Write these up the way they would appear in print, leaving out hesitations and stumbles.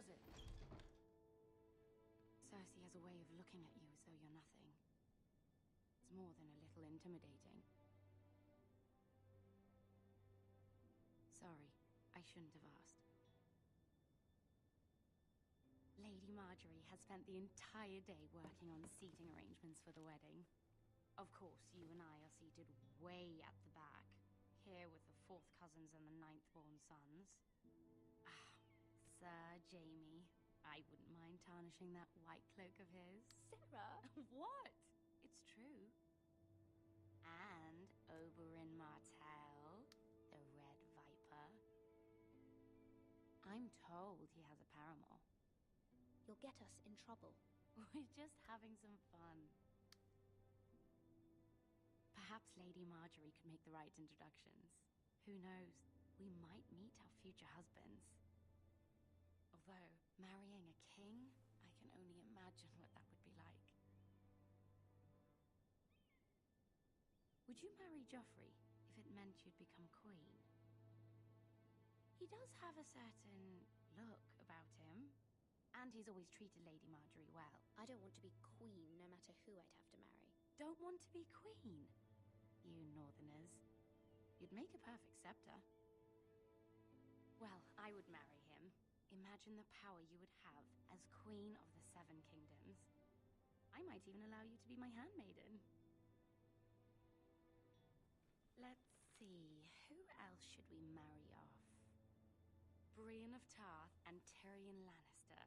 does it? Cersei has a way of looking at you as though you're nothing. It's more than a little intimidating. Sorry, I shouldn't have asked. Lady Marjorie has spent the entire day working on seating arrangements for the wedding. Of course, you and I are seated way at the back, here with the 4th cousins and the 9th-born sons. Ah, Sir Jaime. I wouldn't mind tarnishing that white cloak of his. Sarah! What? It's true. And Oberyn Martell, the Red Viper. I'm told he has a paramour. You'll get us in trouble. We're just having some fun. Perhaps Lady Marjorie could make the right introductions. Who knows? We might meet our future husbands. Although, marrying a king, I can only imagine what that would be like. Would you marry Joffrey if it meant you'd become queen? He does have a certain look about him, and he's always treated Lady Marjorie well. I don't want to be queen no matter who I'd have to marry. Don't want to be queen? You northerners. You'd make a perfect scepter. Well, I would marry him. Imagine the power you would have as Queen of the 7 Kingdoms. I might even allow you to be my handmaiden. Let's see, who else should we marry off? Brienne of Tarth and Tyrion Lannister.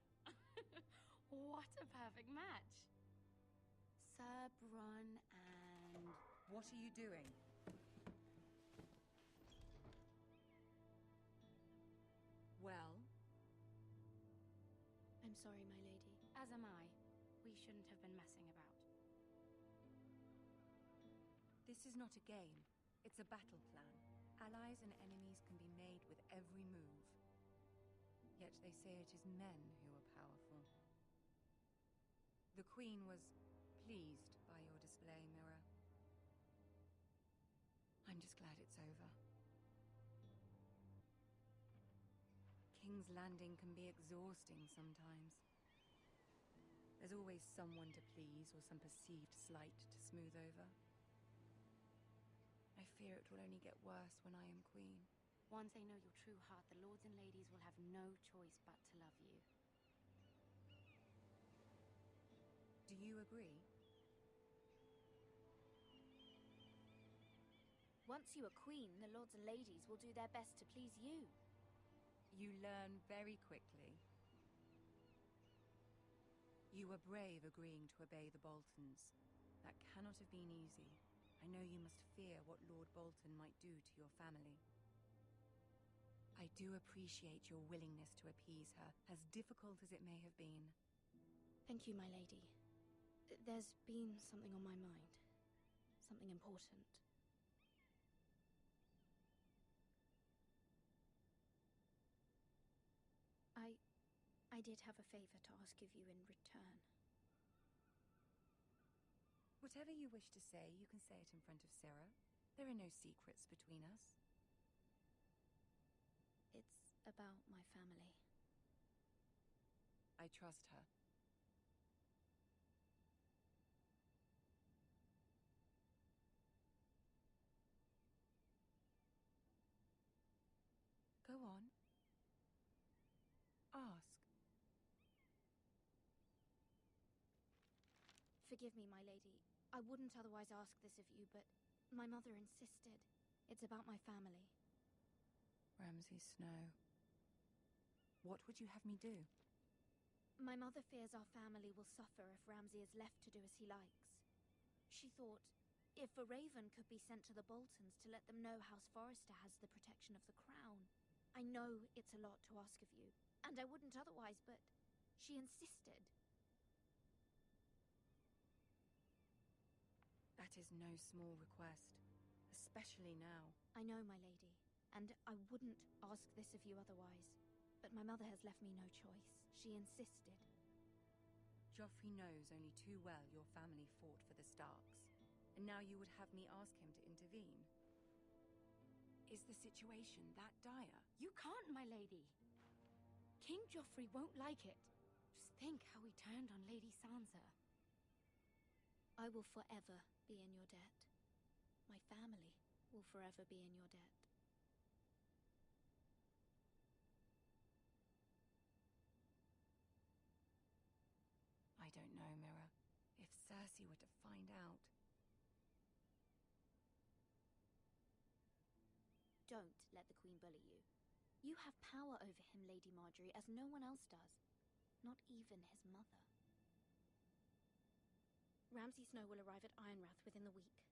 What a perfect match! Sir Bronn and... What are you doing? Well? I'm sorry, my lady. As am I. We shouldn't have been messing about. This is not a game. It's a battle plan. Allies and enemies can be made with every move. Yet they say it is men who are powerful. The Queen was pleased by your display, Mira. I'm just glad it's over. King's Landing can be exhausting sometimes. There's always someone to please or some perceived slight to smooth over. I fear it will only get worse when I am queen. Once they know your true heart, the lords and ladies will have no choice but to love you. Do you agree? Once you are queen, the lords and ladies will do their best to please you. You learn very quickly. You were brave agreeing to obey the Boltons. That cannot have been easy. I know you must fear what Lord Bolton might do to your family. I do appreciate your willingness to appease her, as difficult as it may have been. Thank you, my lady. There's been something on my mind. Something important. I did have a favor to ask of you in return. Whatever you wish to say, you can say it in front of Sarah. There are no secrets between us. It's about my family. I trust her. Go on. Ask. Forgive me, my lady. I wouldn't otherwise ask this of you, but my mother insisted. It's about my family. Ramsay Snow. What would you have me do? My mother fears our family will suffer if Ramsay is left to do as he likes. She thought, if a raven could be sent to the Boltons to let them know House Forrester has the protection of the crown. I know it's a lot to ask of you, and I wouldn't otherwise, but she insisted. That is no small request, especially now. I know, my lady, and I wouldn't ask this of you otherwise. But my mother has left me no choice. She insisted. Joffrey knows only too well your family fought for the Starks, and now you would have me ask him to intervene. Is the situation that dire? You can't, my lady. King Joffrey won't like it. Just think how he turned on Lady Sansa. I will forever be in your debt. My family will forever be in your debt. I don't know, Mira. If Cersei were to find out... Don't let the Queen bully you. You have power over him, Lady Marjorie, as no one else does. Not even his mother. Ramsay Snow will arrive at Ironrath within the week.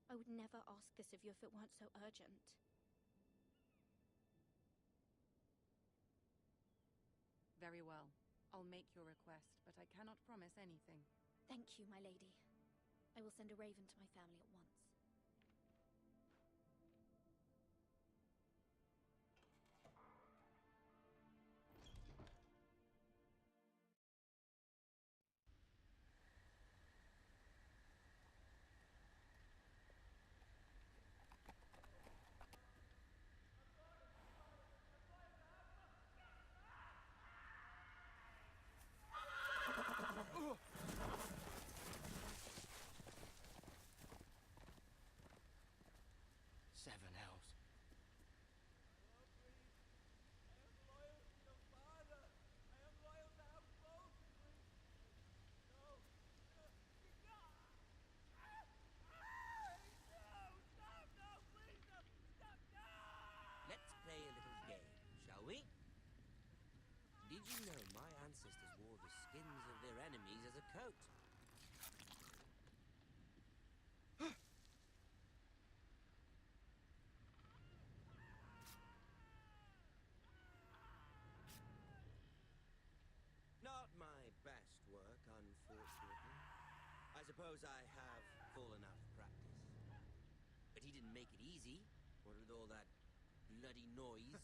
I would never ask this of you if it weren't so urgent. Very well. I'll make your request, but I cannot promise anything. Thank you, my lady. I will send a raven to my family at once. Seven hells. Let's play a little game, shall we? Did you know my ancestors wore the skins of their enemies as a coat? Not my best work, unfortunately. I suppose I have fallen out of practice. But he didn't make it easy, what with all that bloody noise.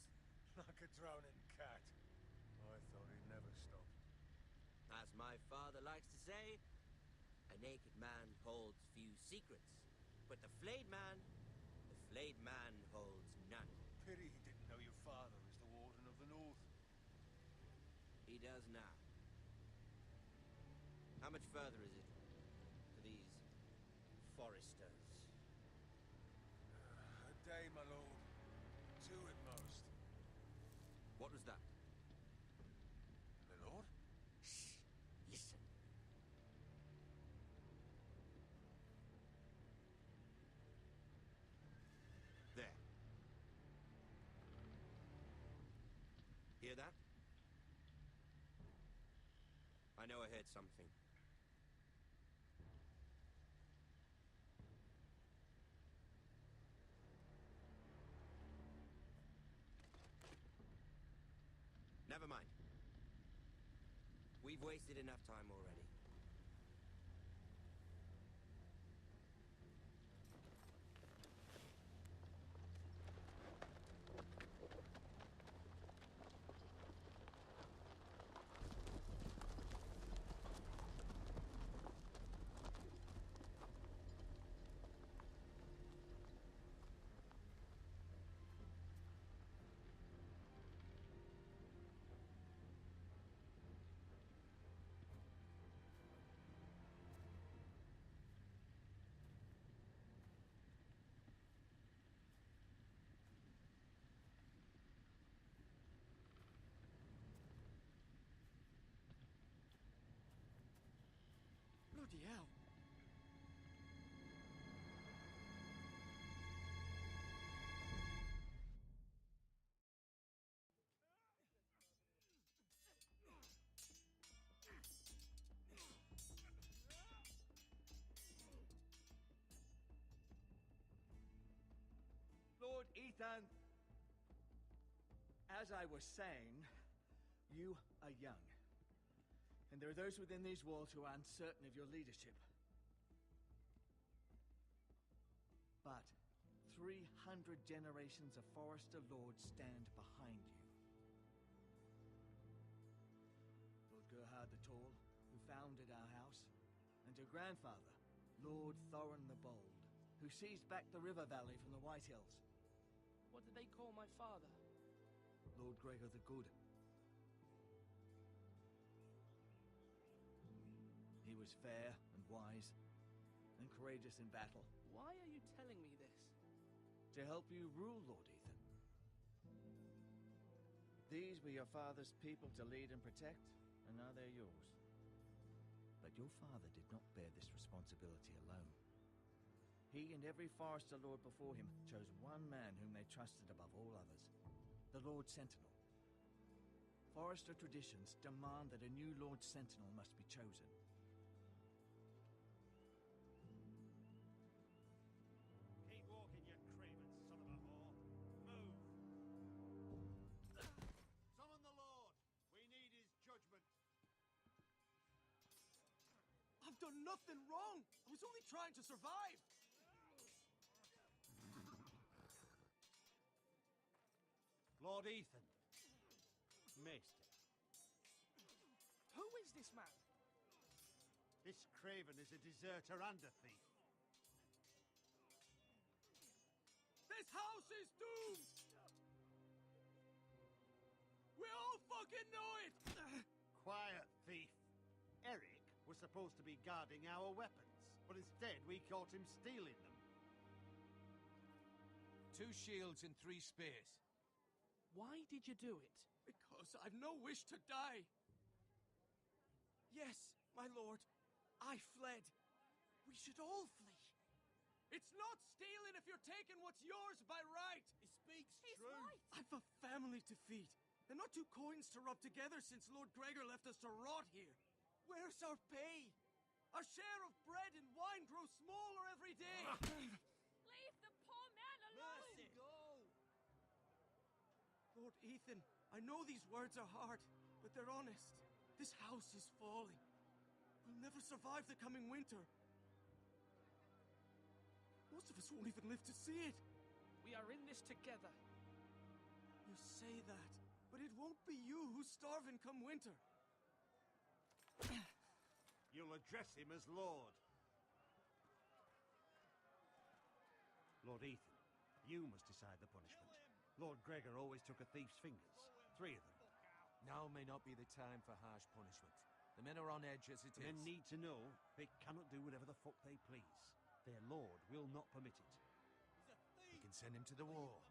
Like a drowning cat. I thought he'd never stop. As my father likes to say, a naked man holds few secrets. But the flayed man holds none. Pity he didn't know your father is the Warden of the North. He does now. How much further is it to these foresters? A day, my lord. Two at most. What was that? My lord? Shh! Listen. There. Hear that? I know I heard something. Never mind. We've wasted enough time already. Bloody hell. Lord Ethan, as I was saying, you are young. And there are those within these walls who are uncertain of your leadership. But 300 generations of Forester Lords stand behind you. Lord Gerhard the Tall, who founded our house, and your grandfather, Lord Thorin the Bold, who seized back the river valley from the White Hills. What did they call my father? Lord Gregor the Good, was fair and wise, and courageous in battle. Why are you telling me this? To help you rule, Lord Ethan. These were your father's people to lead and protect, and now they're yours. But your father did not bear this responsibility alone. He and every Forester Lord before him chose one man whom they trusted above all others, the Lord Sentinel. Forester traditions demand that a new Lord Sentinel must be chosen. Keep walking, you craven son of a whore. Move! Summon the Lord! We need his judgment. I've done nothing wrong! I was only trying to survive! Lord Ethan. Maester. Who is this man? This craven is a deserter and a thief. This house is doomed! We all fucking know it! Quiet, thief. Eric was supposed to be guarding our weapons, but instead we caught him stealing them. 2 shields and 3 spears. Why did you do it? Because I've no wish to die. Yes, my lord, I fled. We should all flee. It's not stealing if you're taking what's yours by right. He speaks He's true. right. I've a family to feed, and not 2 coins to rub together since Lord Gregor left us to rot here. Where's our pay? Our share of bread and wine grows smaller every day. Leave the poor man alone! Mercy. Lord Ethan, I know these words are hard, but they're honest. This house is falling. We'll never survive the coming winter. Most of us won't even live to see it. We are in this together. You say that, but it won't be you who's starving come winter. You'll address him as Lord. Lord Ethan, you must decide the punishment. Lord Gregor always took a thief's fingers. 3 of them. Now may not be the time for harsh punishment. The men are on edge as it is. Men need to know they cannot do whatever the fuck they please. Their lord will not permit it. We can send him to the wall.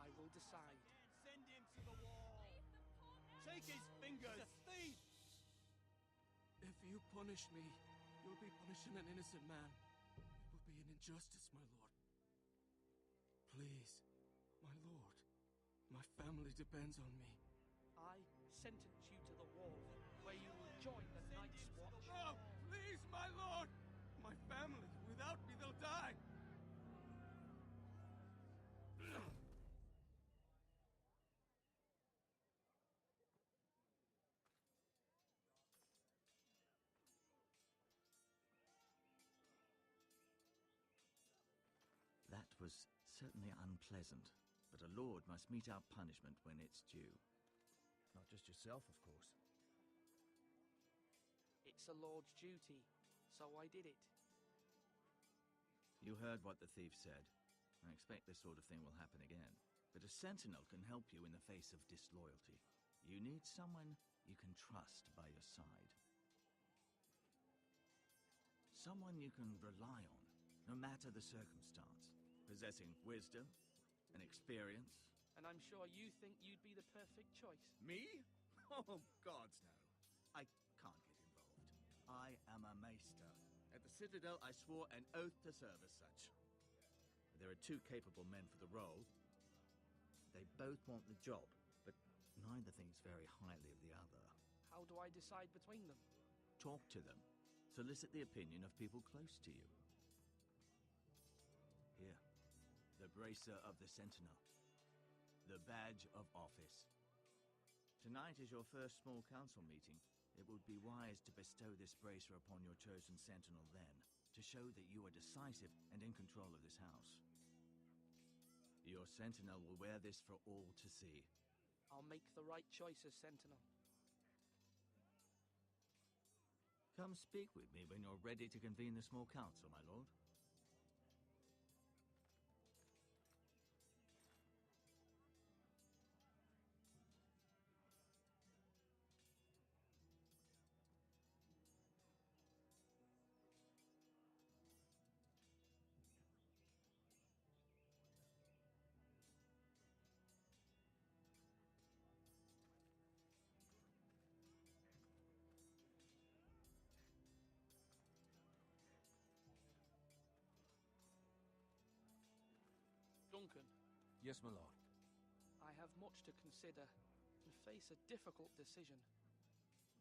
I will decide. Send him to the wall. Take his fingers. He's a thief. If you punish me, you'll be punishing an innocent man. It will be an injustice, my lord. Please, my lord. My family depends on me. I sentence you to the wall, where you will join the Night's Watch. No! Please, my lord! My family, without me, they'll die! That was certainly unpleasant, but a lord must mete out punishment when it's due. Not just yourself, of course. It's a lord's duty, so I did it. You heard what the thief said. I expect this sort of thing will happen again. But a sentinel can help you in the face of disloyalty. You need someone you can trust by your side. Someone you can rely on, no matter the circumstance. Possessing wisdom and experience. And I'm sure you think you'd be the perfect choice. Me? Oh, gods, no. I can't get involved. I am a maester. At the Citadel, I swore an oath to serve as such. There are 2 capable men for the role. They both want the job, but neither thinks very highly of the other. How do I decide between them? Talk to them. Solicit the opinion of people close to you. Here, the bracer of the Sentinel. The badge of office. Tonight is your first small council meeting. It would be wise to bestow this bracer upon your chosen sentinel then, to show that you are decisive and in control of this house. Your sentinel will wear this for all to see. I'll make the right choice as sentinel. Come speak with me when you're ready to convene the small council, my lord. Duncan, Yes, my lord. I have much to consider and face a difficult decision.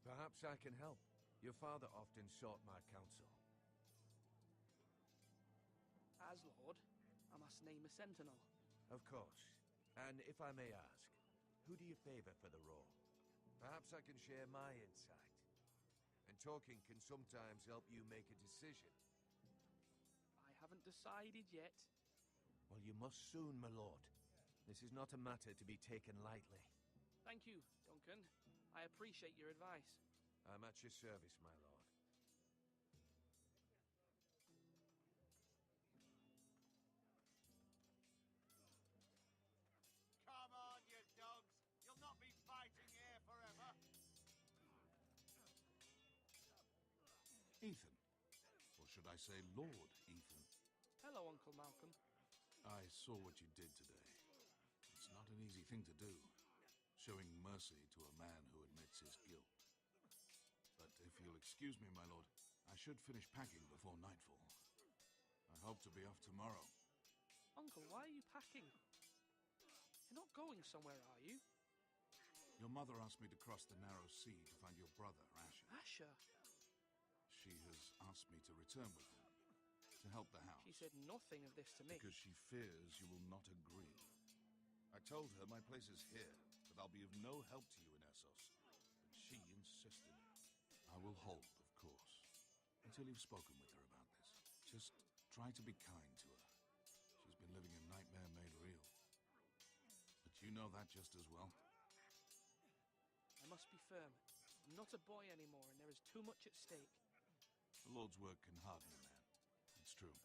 Perhaps I can help. Your father often sought my counsel. As Lord, I must name a sentinel. Of course. And if I may ask, who do you favor for the role? Perhaps I can share my insight. And talking can sometimes help you make a decision. I haven't decided yet. Well, you must soon, my lord. This is not a matter to be taken lightly. Thank you, Duncan. I appreciate your advice. I'm at your service, my lord. Come on, you dogs. You'll not be fighting here forever. Ethan. Or should I say Lord Ethan? Hello, Uncle Malcolm. I saw what you did today. It's not an easy thing to do, showing mercy to a man who admits his guilt. But if you'll excuse me, my lord, I should finish packing before nightfall. I hope to be off tomorrow. Uncle, why are you packing? You're not going somewhere, are you? Your mother asked me to cross the narrow sea to find your brother, Asher. Asher? She has asked me to return with him, to help the house. She said nothing of this to me. Because she fears you will not agree. I told her my place is here, that I'll be of no help to you in Essos. But she insisted. I will hold, of course, until you've spoken with her about this. Just try to be kind to her. She's been living a nightmare made real. But you know that just as well. I must be firm. I'm not a boy anymore, and there is too much at stake. The Lord's work can harden a man. It's true.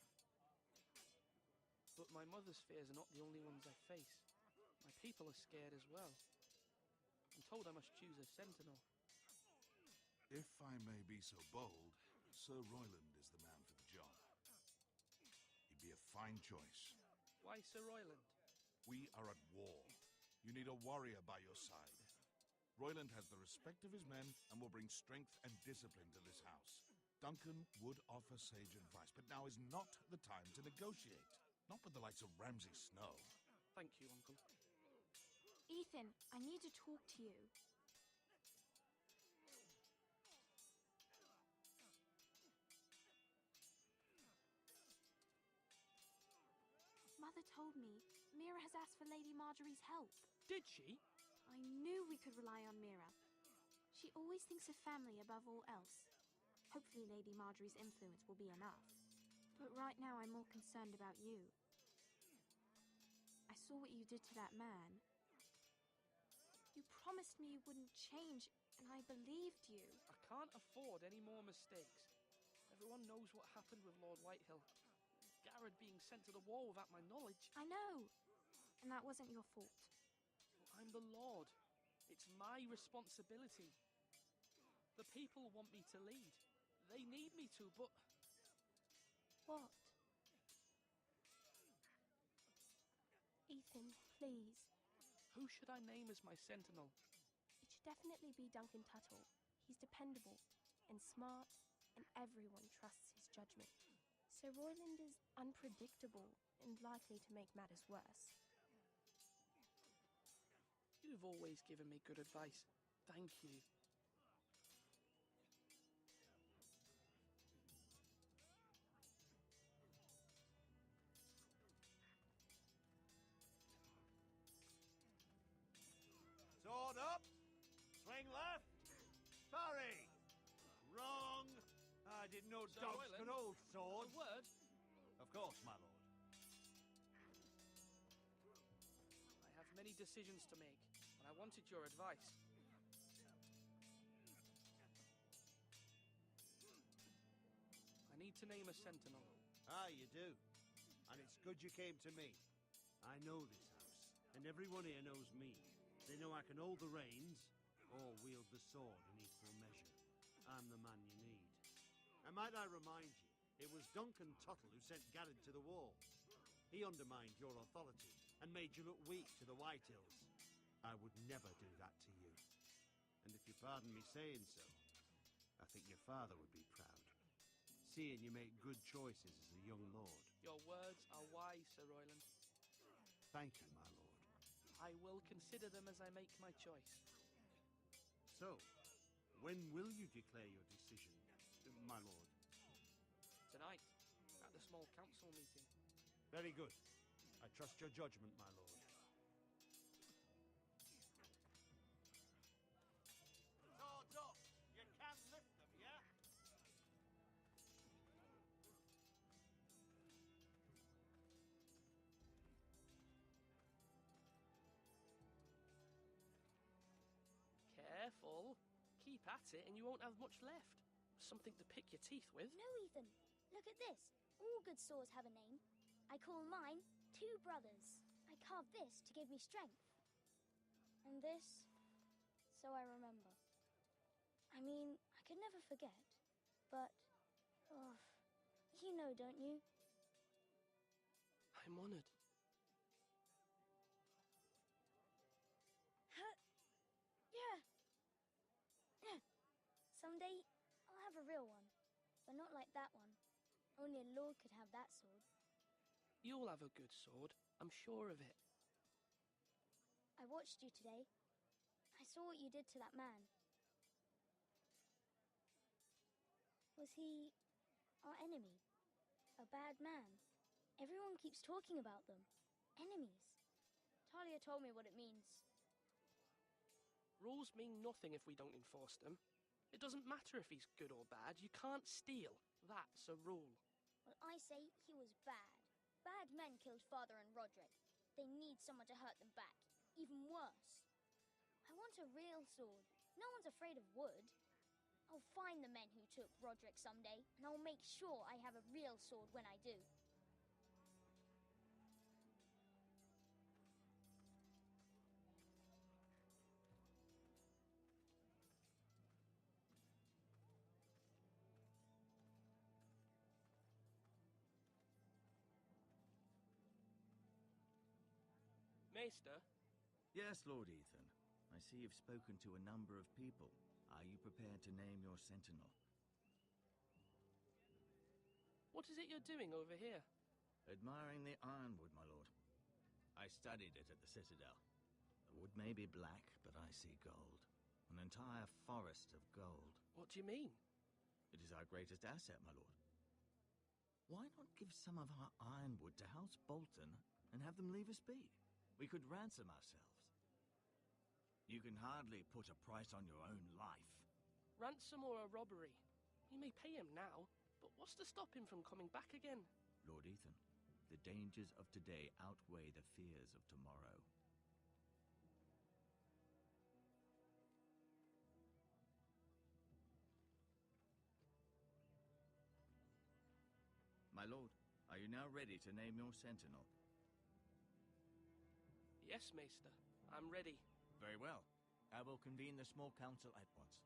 But my mother's fears are not the only ones I face. My people are scared as well. I'm told I must choose a sentinel. If I may be so bold, Sir Royland is the man for the job. He'd be a fine choice. Why Sir Royland? We are at war. You need a warrior by your side. Royland has the respect of his men and will bring strength and discipline to this house. Duncan would offer sage advice, but now is not the time to negotiate. Not with the likes of Ramsay Snow. Thank you, Uncle. Ethan, I need to talk to you. Mother told me Mira has asked for Lady Marjorie's help. Did she? I knew we could rely on Mira. She always thinks of family above all else. Hopefully Lady Marjorie's influence will be enough. But right now I'm more concerned about you. I saw what you did to that man. You promised me you wouldn't change, and I believed you. I can't afford any more mistakes. Everyone knows what happened with Lord Whitehill. Garrett being sent to the war without my knowledge. I know. And that wasn't your fault. I'm the Lord. It's my responsibility. The people want me to lead. They need me to, but... What? Ethan, please. Who should I name as my sentinel? It should definitely be Duncan Tuttle. He's dependable and smart, and everyone trusts his judgment. Sir Royland is unpredictable and likely to make matters worse. You've always given me good advice. Thank you. Sword up! Swing left! Parry! Wrong! I didn't know Sir dogs Royland, could hold A swords. word? Of course, my lord. I have many decisions to make, and I wanted your advice. I need to name a sentinel. Ah, you do. And it's good you came to me. I know this house, and everyone here knows me. They know I can hold the reins, or wield the sword in equal measure. I'm the man you need. And might I remind you, it was Duncan Tuttle who sent Garrett to the wall. He undermined your authority and made you look weak to the Whitehills. I would never do that to you. And if you pardon me saying so, I think your father would be proud, seeing you make good choices as a young lord. Your words are wise, Sir Royland. Thank you, my lord. I will consider them as I make my choice. So, when will you declare your decision, my lord? Tonight, at the small council meeting. Very good. I trust your judgment, my lord. Swords up! You can lift them, yeah? Careful. Keep at it and you won't have much left. Something to pick your teeth with. No, Ethan. Look at this. All good swords have a name. I call mine Two Brothers. I carved this to give me strength. And this, so I remember. I mean, I could never forget. But, oh, you know, don't you? I'm honored. Yeah. Someday, I'll have a real one. But not like that one. Only a lord could have that sword. You'll have a good sword. I'm sure of it. I watched you today. I saw what you did to that man. Was he our enemy? A bad man? Everyone keeps talking about them. Enemies. Talia told me what it means. Rules mean nothing if we don't enforce them. It doesn't matter if he's good or bad. You can't steal. That's a rule. Well, I say he was bad. Bad men killed Father and Roderick. They need someone to hurt them back. Even worse. I want a real sword. No one's afraid of wood. I'll find the men who took Roderick someday, and I'll make sure I have a real sword when I do. Maester, Yes, Lord Ethan. I see you've spoken to a number of people. Are you prepared to name your sentinel? what is it you're doing over here? Admiring the ironwood, my lord. I studied it at the Citadel. The wood may be black, but I see gold. An entire forest of gold. What do you mean? It is our greatest asset, my lord. Why not give some of our ironwood to House Bolton and have them leave us be? We could ransom ourselves. You can hardly put a price on your own life. Ransom or a robbery? You may pay him now, but what's to stop him from coming back again? Lord Ethan, the dangers of today outweigh the fears of tomorrow. My lord, are you now ready to name your sentinel? Yes, Maester. I'm ready. Very well. I will convene the small council at once.